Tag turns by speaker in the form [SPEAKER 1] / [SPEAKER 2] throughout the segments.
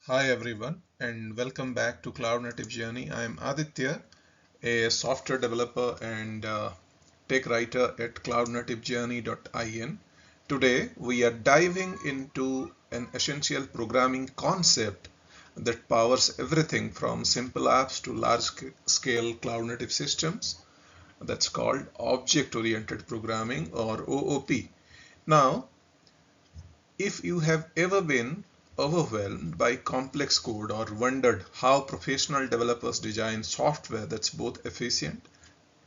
[SPEAKER 1] Hi everyone and welcome back to Cloud Native Journey. I am Aditya, a software developer and tech writer at cloudnativejourney.in. Today we are diving into an essential programming concept that powers everything from simple apps to large-scale cloud native systems. That's called object-oriented programming or OOP. Now, if you have ever been overwhelmed by complex code or wondered how professional developers design software that's both efficient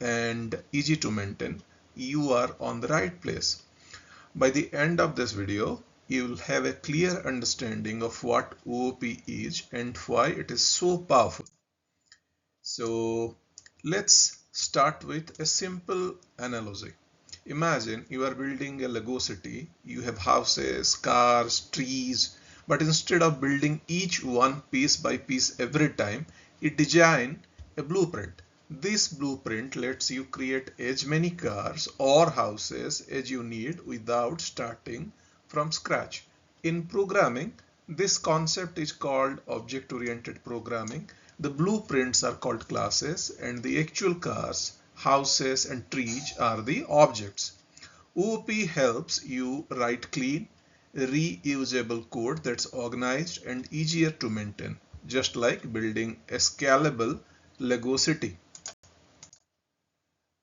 [SPEAKER 1] and easy to maintain, you are on the right place. By the end of this video, you will have a clear understanding of what OOP is and why it is so powerful. So let's start with a simple analogy. Imagine you are building a Lego city. You have houses, cars, trees, but instead of building each one piece by piece every time, you design a blueprint. This blueprint lets you create as many cars or houses as you need without starting from scratch. In programming, this concept is called object-oriented programming. The blueprints are called classes and the actual cars, houses and trees are the objects. OOP helps you write clean, reusable code that's organized and easier to maintain, just like building a scalable Lego city.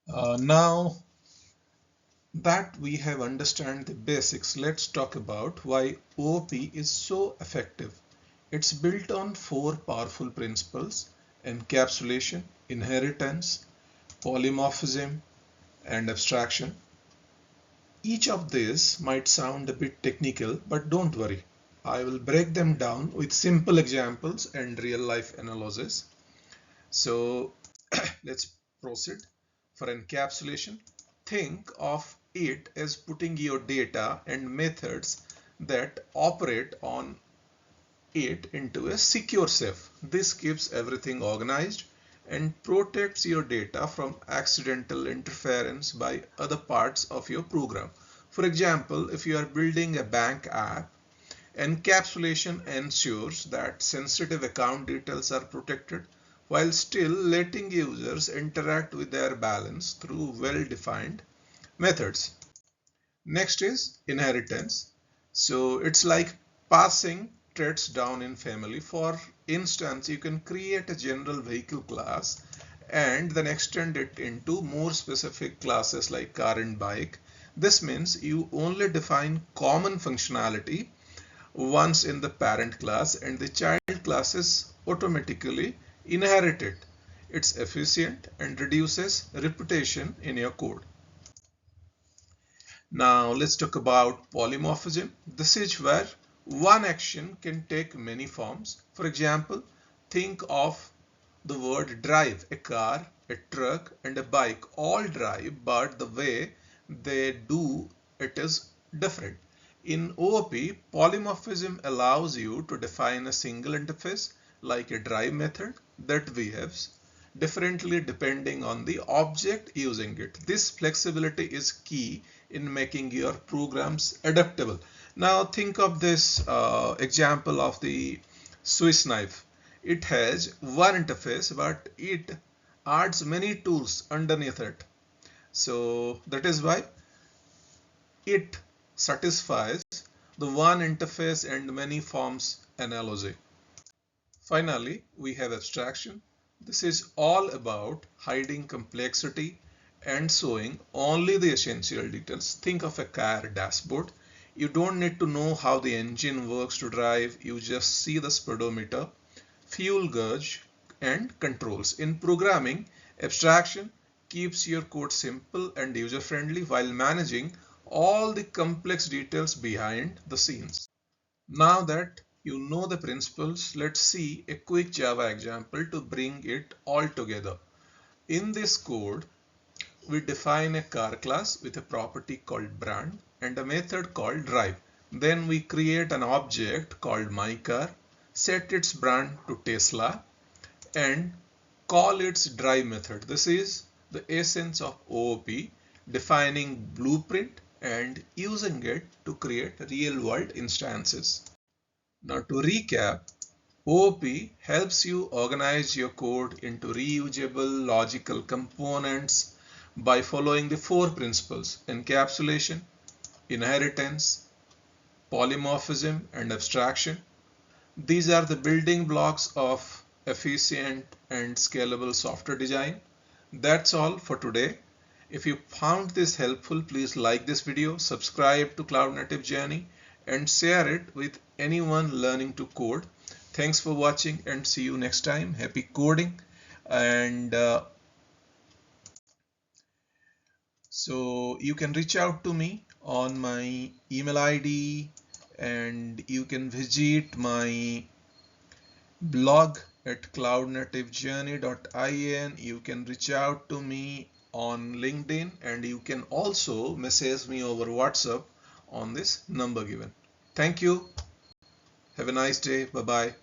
[SPEAKER 1] Now that we have understand the basics, let's talk about why OOP is so effective. It's built on four powerful principles: encapsulation, inheritance, polymorphism, and abstraction. Each of these might sound a bit technical, but don't worry. I will break them down with simple examples and real life analysis. So let's proceed. For encapsulation, think of it as putting your data and methods that operate on it into a secure safe. This keeps everything organized and protects your data from accidental interference by other parts of your program. For example, if you are building a bank app, encapsulation ensures that sensitive account details are protected while still letting users interact with their balance through well-defined methods. Next is inheritance. So it's like passing traits down in family. For instance, you can create a general vehicle class and then extend it into more specific classes like car and bike. This means you only define common functionality once in the parent class and the child classes automatically inherit it. It's efficient and reduces repetition in your code. Now let's talk about polymorphism. This is where one action can take many forms. For example, think of the word drive. A car, a truck, and a bike all drive, but the way they do it is different. In OOP, polymorphism allows you to define a single interface like a drive method that behaves differently depending on the object using it. This flexibility is key in making your programs adaptable. Now think of this example of the Swiss knife. It has one interface, but it adds many tools underneath it. So that is why it satisfies the one interface and many forms analogy. Finally, we have abstraction. This is all about hiding complexity and showing only the essential details. Think of a car dashboard. You don't need to know how the engine works to drive. You just see the speedometer, fuel gauge, and controls. In programming, abstraction keeps your code simple and user-friendly while managing all the complex details behind the scenes. Now that you know the principles, let's see a quick Java example to bring it all together. In this code, we define a car class with a property called brand and a method called drive. Then we create an object called myCar, set its brand to Tesla, and call its drive method. This is the essence of OOP, defining blueprint and using it to create real world instances. Now to recap, OOP helps you organize your code into reusable logical components by following the four principles: encapsulation, inheritance, polymorphism, and abstraction. These are the building blocks of efficient and scalable software design. That's all for today. If you found this helpful, please like this video, subscribe to Cloud Native Journey, and share it with anyone learning to code. Thanks for watching and see you next time. Happy coding. And so you can reach out to me on my email ID, and you can visit my blog at cloudnativejourney.in. You can reach out to me on LinkedIn, and you can also message me over WhatsApp on this number given. Thank you. Have a nice day. Bye bye.